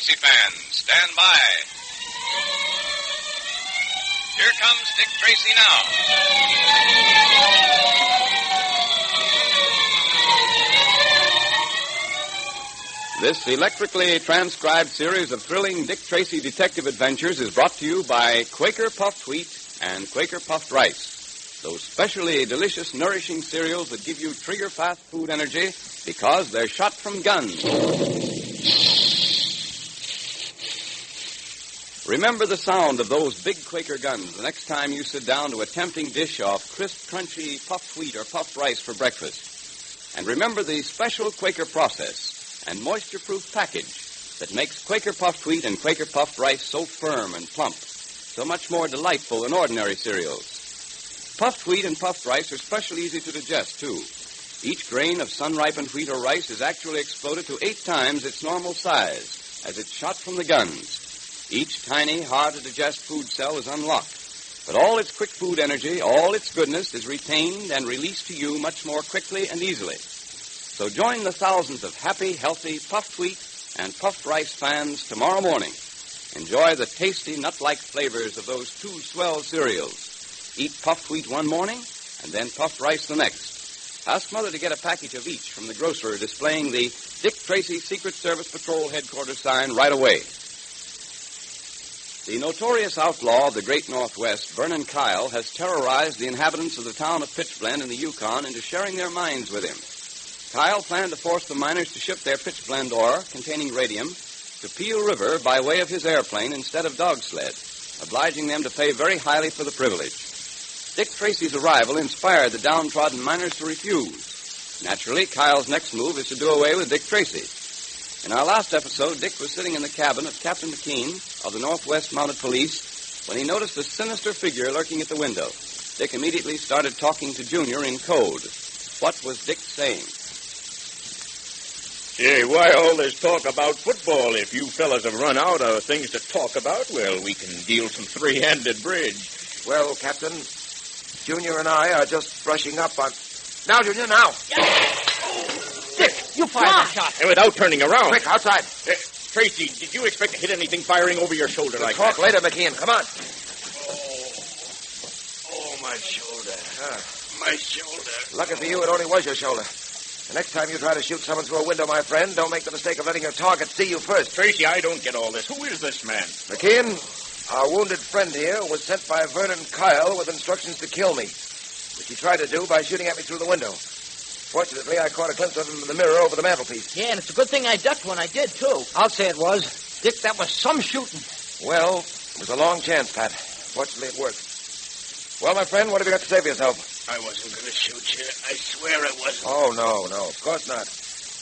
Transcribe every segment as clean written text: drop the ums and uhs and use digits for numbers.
Tracy fans, stand by. Here comes Dick Tracy now. This electrically transcribed series of thrilling Dick Tracy detective adventures is brought to you by Quaker Puffed Wheat and Quaker Puffed Rice, those specially delicious, nourishing cereals that give you trigger-fast food energy because they're shot from guns. Remember the sound of those big Quaker guns the next time you sit down to a tempting dish of crisp, crunchy puffed wheat or puffed rice for breakfast. And remember the special Quaker process and moisture-proof package that makes Quaker Puffed Wheat and Quaker Puffed Rice so firm and plump, so much more delightful than ordinary cereals. Puffed wheat and puffed rice are especially easy to digest, too. Each grain of sun-ripened wheat or rice is actually exploded to 8 times its normal size as it's shot from the guns. Each tiny, hard-to-digest food cell is unlocked, but all its quick food energy, all its goodness, is retained and released to you much more quickly and easily. So join the thousands of happy, healthy, puffed wheat and puffed rice fans tomorrow morning. Enjoy the tasty, nut-like flavors of those 2 swell cereals. Eat puffed wheat one morning and then puffed rice the next. Ask Mother to get a package of each from the grocer displaying the Dick Tracy Secret Service Patrol Headquarters sign right away. The notorious outlaw of the great Northwest, Vernon Kyle, has terrorized the inhabitants of the town of Pitchblend in the Yukon into sharing their mines with him. Kyle planned to force the miners to ship their pitchblende ore, containing radium, to Peel River by way of his airplane instead of dog sled, obliging them to pay very highly for the privilege. Dick Tracy's arrival inspired the downtrodden miners to refuse. Naturally, Kyle's next move is to do away with Dick Tracy. In our last episode, Dick was sitting in the cabin of Captain McKean of the Northwest Mounted Police when he noticed a sinister figure lurking at the window. Dick immediately started talking to Junior in code. What was Dick saying? Hey, why all this talk about football? If you fellas have run out of things to talk about, well, we can deal some three-handed bridge. Well, Captain, Junior and I are just brushing up on... Now, Junior, now! Dick, you fired that shot. And without turning around. Quick, outside. Tracy, did you expect to hit anything firing over your shoulder like talk that? later, McKean. Come on. Oh, my shoulder. My shoulder. Lucky for you, it only was your shoulder. The next time you try to shoot someone through a window, my friend, don't make the mistake of letting your target see you first. Tracy, I don't get all this. Who is this man? McKean, our wounded friend here was sent by Vernon Kyle with instructions to kill me, which he tried to do by shooting at me through the window. Fortunately, I caught a glimpse of him in the mirror over the mantelpiece. Yeah, and it's a good thing I ducked when I did, too. I'll say it was. Dick, that was some shooting. Well, it was a long chance, Pat. Fortunately, it worked. Well, my friend, what have you got to say for yourself? I wasn't going to shoot you. I swear I wasn't. Oh, no, of course not.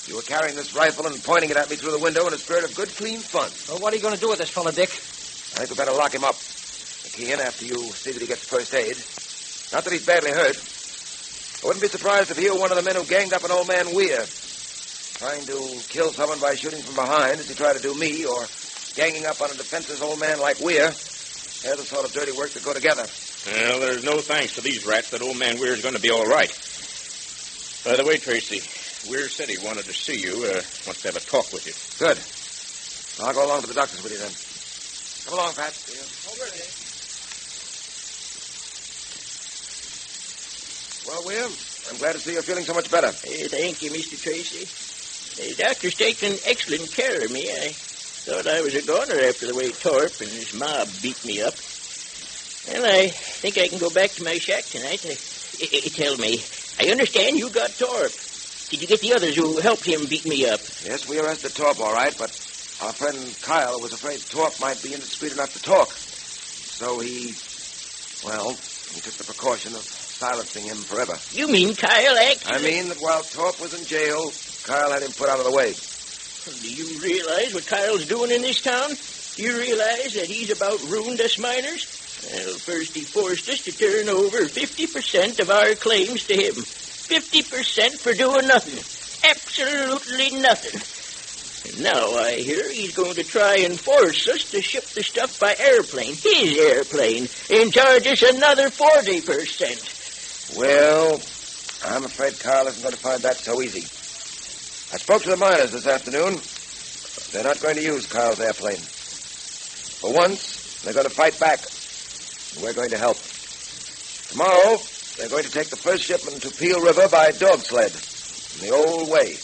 You were carrying this rifle and pointing it at me through the window in a spirit of good, clean fun. Well, what are you going to do with this fella, Dick? I think we better lock him up, McKean, after you see that he gets first aid. Not that he's badly hurt. I wouldn't be surprised if he were one of the men who ganged up an old man Weir. Trying to kill someone by shooting from behind, as he tried to do me, or ganging up on a defenseless old man like Weir. They're the sort of dirty work that go together. Well, there's no thanks to these rats that old man Weir's going to be all right. By the way, Tracy, Weir said he wanted to see you. Wants to have a talk with you. Good. I'll go along to the doctor's with you then. Come along, Pat. Over there. Well, Weir, I'm glad to see you're feeling so much better. Thank you, Mr. Tracy. The doctor's taken excellent care of me. I thought I was a goner after the way Torp and his mob beat me up. Well, I think I can go back to my shack tonight. Tell me, I understand you got Torp. Did you get the others who helped him beat me up? Yes, we arrested Torp, all right, but our friend Kyle was afraid Torp might be indiscreet enough to talk. So he took the precaution of silencing him forever. You mean Kyle actually... I mean that while Torp was in jail, Kyle had him put out of the way. Do you realize what Kyle's doing in this town? Do you realize that he's about ruined us miners? Well, first he forced us to turn over 50% of our claims to him. 50% for doing nothing. Absolutely nothing. And now I hear he's going to try and force us to ship the stuff by airplane, his airplane, and charge us another 40%. Well, I'm afraid Kyle isn't going to find that so easy. I spoke to the miners this afternoon. they're not going to use Kyle's airplane. For once, they're going to fight back. And we're going to help. Tomorrow, they're going to take the first shipment to Peel River by dog sled, in the old way.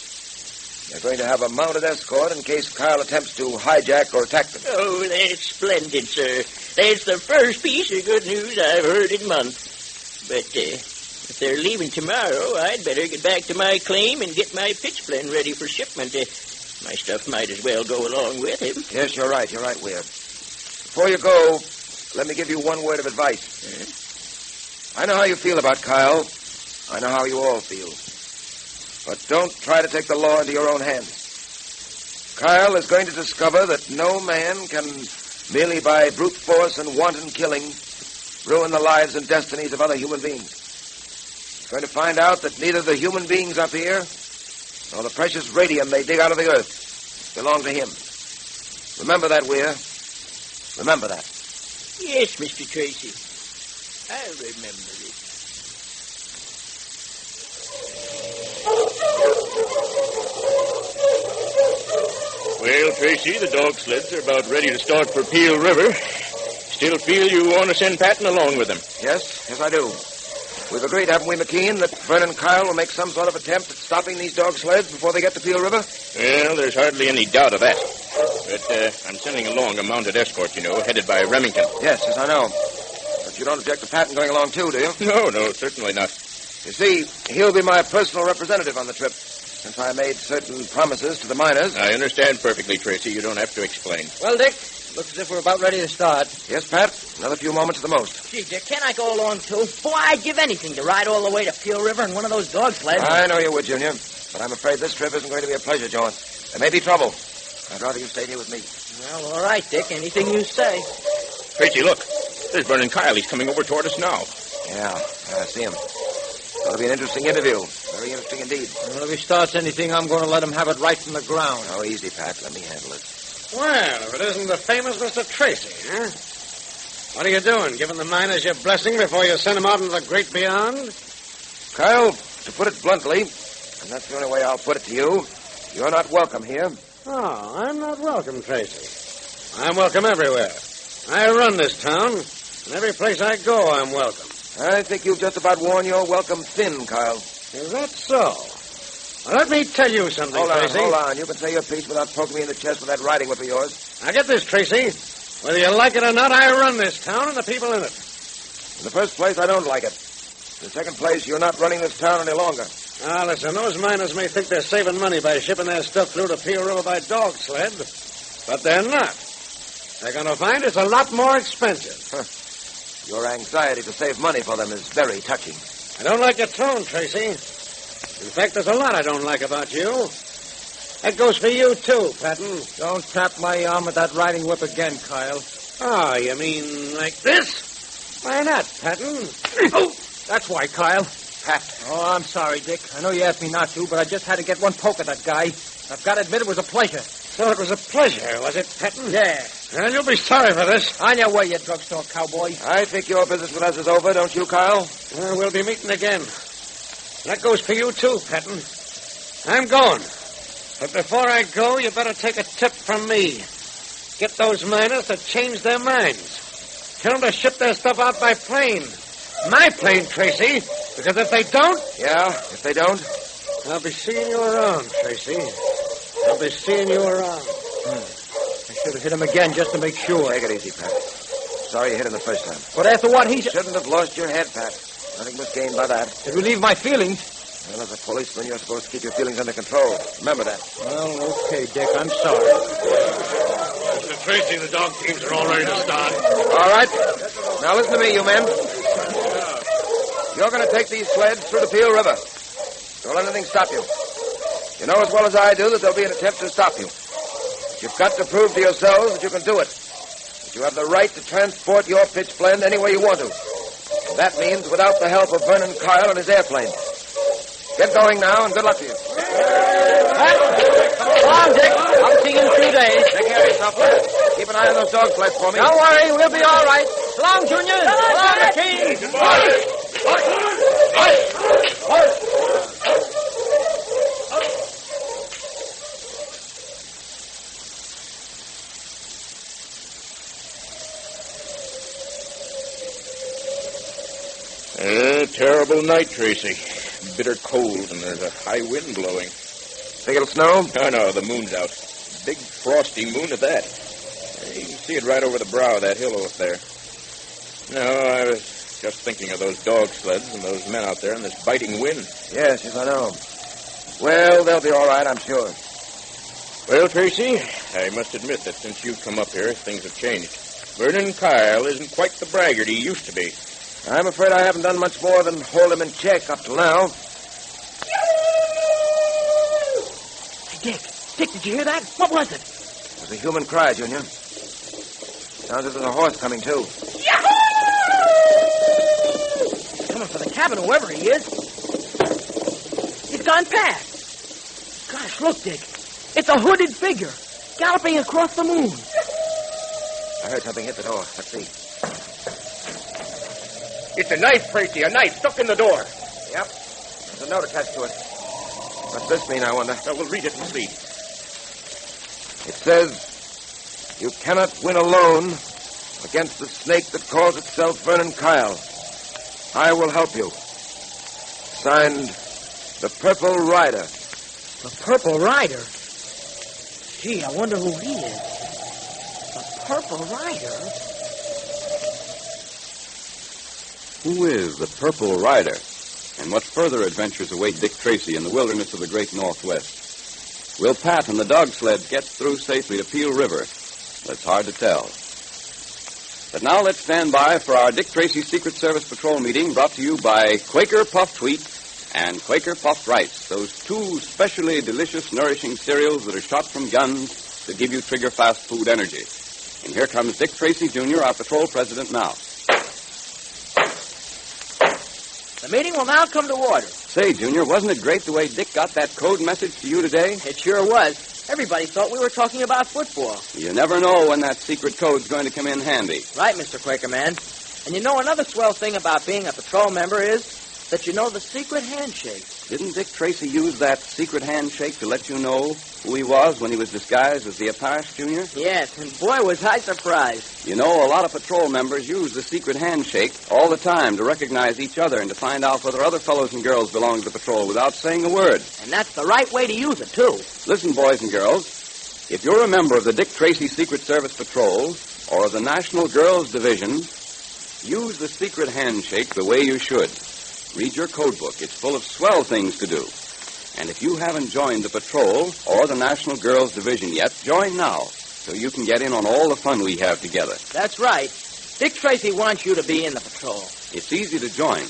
They're going to have a mounted escort in case Kyle attempts to hijack or attack them. Oh, that's splendid, sir. That's the first piece of good news I've heard in months. But if they're leaving tomorrow, I'd better get back to my claim and get my pitchblende ready for shipment. My stuff might as well go along with him. Yes, you're right, Weir. Before you go, let me give you one word of advice. I know how you feel about Kyle. I know how you all feel. But don't try to take the law into your own hands. Kyle is going to discover that no man can, merely by brute force and wanton killing, ruin the lives and destinies of other human beings. He's going to find out that neither the human beings up here nor the precious radium they dig out of the earth belong to him. Remember that, Weir. Remember that. Yes, Mr. Tracy. I'll remember it. Well, Tracy, the dog sleds are about ready to start for Peel River. Still feel you want to send Patton along with them? Yes, I do. We've agreed, haven't we, McKean, that Vernon Kyle will make some sort of attempt at stopping these dog sleds before they get to Peel River? Well, there's hardly any doubt of that. But I'm sending along a mounted escort, headed by Remington. Yes, I know. But you don't object to Patton going along, too, do you? No, certainly not. You see, he'll be my personal representative on the trip, since I made certain promises to the miners. I understand perfectly, Tracy. You don't have to explain. Well, Dick, looks as if we're about ready to start. Yes, Pat. Another few moments at the most. Gee, Dick, can't I go along, too? Boy, I'd give anything to ride all the way to Peel River in one of those dog sleds. I know you would, Junior. But I'm afraid this trip isn't going to be a pleasure jaunt. There may be trouble. I'd rather you stayed here with me. Well, all right, Dick. Anything you say. Tracy, look. There's Vernon Kyle. He's coming over toward us now. Yeah, I see him. It'll be an interesting interview. Very interesting indeed. Well, if he starts anything, I'm going to let him have it right from the ground. Oh, easy, Pat. Let me handle it. Well, if it isn't the famous Mr. Tracy, huh? What are you doing, giving the miners your blessing before you send them out into the great beyond? Kyle, to put it bluntly, and that's the only way I'll put it to you, you're not welcome here. Oh, I'm not welcome, Tracy. I'm welcome everywhere. I run this town, and every place I go, I'm welcome. I think you've just about worn your welcome thin, Kyle. Is that so? Well, let me tell you something, Tracy. Hold on. You can say your piece without poking me in the chest with that riding whip of yours. Now, get this, Tracy. Whether you like it or not, I run this town and the people in it. In the first place, I don't like it. In the second place, you're not running this town any longer. Now, listen, those miners may think they're saving money by shipping their stuff through to Peel River by dog sled, but they're not. They're going to find it's a lot more expensive. Huh. Your anxiety to save money for them is very touching. I don't like your tone, Tracy. In fact, there's a lot I don't like about you. That goes for you, too, Patton. Don't tap my arm with that riding whip again, Kyle. Oh, you mean like this? Why not, Patton? Oh, that's why, Kyle. Pat. Oh, I'm sorry, Dick. I know you asked me not to, but I just had to get one poke at that guy. I've got to admit it was a pleasure. So it was a pleasure, was it, Patton? Yeah. Well, you'll be sorry for this. On your way, you drugstore cowboy. I think your business with us is over, don't you, Kyle? Well, we'll be meeting again. That goes for you, too, Patton. I'm going. But before I go, you better take a tip from me. Get those miners to change their minds. Tell them to ship their stuff out by plane. My plane, Tracy. Because if they don't... Yeah, if they don't? I'll be seeing you around, Tracy. I'll be seeing you around. I should have hit him again just to make sure. Take it easy, Pat. Sorry you hit him the first time. But after what he... Shouldn't have lost your head, Pat. Nothing was gained by that. It relieved my feelings. Well, as a policeman, you're supposed to keep your feelings under control. Remember that. Well, okay, Dick. I'm sorry. Mr. Tracy, the dog teams are all ready to start. All right. Now listen to me, you men. You're going to take these sleds through the Peel River. Don't let anything stop you. You know as well as I do that there'll be an attempt to stop you. You've got to prove to yourselves that you can do it. That you have the right to transport your pitchblende any way you want to. And that means without the help of Vernon Kyle and his airplane. Get going now, and good luck to you. Come on, Dick. I'll see you in a few days. Take care of yourself, lad. Keep an eye on those dog sleds for me. Don't worry. We'll be all right. So long, Junior. So long, McKean. terrible night, Tracy. Bitter cold, and there's a high wind blowing. Think it'll snow? No, the moon's out. Big frosty moon at that. You can see it right over the brow of that hill up there. No, I was just thinking of those dog sleds and those men out there in this biting wind. Yes, I know. Well, they'll be all right, I'm sure. Well, Tracy, I must admit that since you've come up here, things have changed. Vernon Kyle isn't quite the braggart he used to be. I'm afraid I haven't done much more than hold him in check up till now. Hey, Dick, did you hear that? What was it? It was a human cry, Junior. Sounds as if there's a horse coming, too. Yahoo! He's coming for the cabin, whoever he is. He's gone past. Gosh, look, Dick. It's a hooded figure, galloping across the moon. I heard something hit the door. Let's see. It's a knife, Tracy, a knife stuck in the door. Yep. There's a note attached to it. What's this mean, I wonder? Well, we'll read it and see. It says, "You cannot win alone against the snake that calls itself Vernon Kyle. I will help you." Signed, the Purple Rider. The Purple Rider? Gee, I wonder who he is. The Purple Rider? Who is the Purple Rider? And what further adventures await Dick Tracy in the wilderness of the great Northwest? Will Pat and the dog sled get through safely to Peel River? That's hard to tell. But now let's stand by for our Dick Tracy Secret Service Patrol meeting, brought to you by Quaker Puffed Wheat and Quaker Puffed Rice, those two specially delicious, nourishing cereals that are shot from guns to give you trigger-fast food energy. And here comes Dick Tracy, Jr., our patrol president now. The meeting will now come to order. Say, Junior, wasn't it great the way Dick got that code message to you today? It sure was. Everybody thought we were talking about football. You never know when that secret code's going to come in handy. Right, Mr. Quakerman. And you know, another swell thing about being a patrol member is that you know the secret handshake. Didn't Dick Tracy use that secret handshake to let you know who he was when he was disguised as the Apache, Junior? Yes, and boy, was I surprised. You know, a lot of patrol members use the secret handshake all the time to recognize each other and to find out whether other fellows and girls belong to the patrol without saying a word. And that's the right way to use it, too. Listen, boys and girls, if you're a member of the Dick Tracy Secret Service Patrol or of the National Girls Division, use the secret handshake the way you should. Read your code book. It's full of swell things to do. And if you haven't joined the patrol or the National Girls Division yet, join now so you can get in on all the fun we have together. That's right. Dick Tracy wants you to be in the patrol. It's easy to join.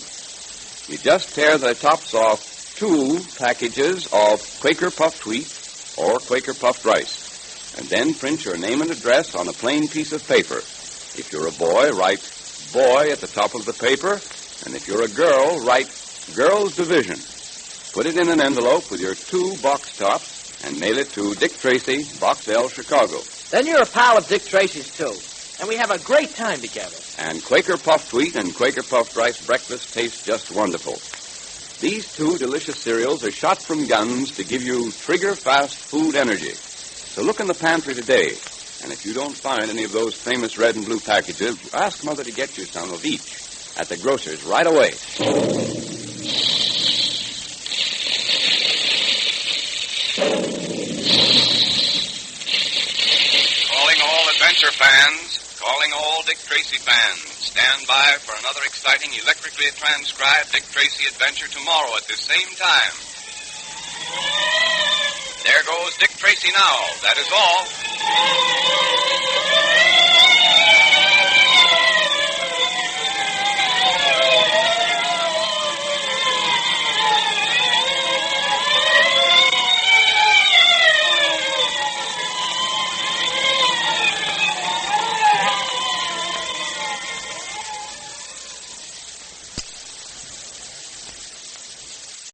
You just tear the tops off 2 packages of Quaker Puffed Wheat or Quaker Puffed Rice, and then print your name and address on a plain piece of paper. If you're a boy, write boy at the top of the paper. And if you're a girl, write Girls Division. Put it in an envelope with your 2 box tops and mail it to Dick Tracy, Box L, Chicago. Then you're a pal of Dick Tracy's, too. And we have a great time together. And Quaker Puffed Wheat and Quaker Puffed Rice breakfast taste just wonderful. These 2 delicious cereals are shot from guns to give you trigger-fast food energy. So look in the pantry today. And if you don't find any of those famous red and blue packages, ask Mother to get you some of each at the grocer's right away. Calling all adventure fans, calling all Dick Tracy fans. Stand by for another exciting electrically transcribed Dick Tracy adventure tomorrow at this same time. There goes Dick Tracy now. That is all.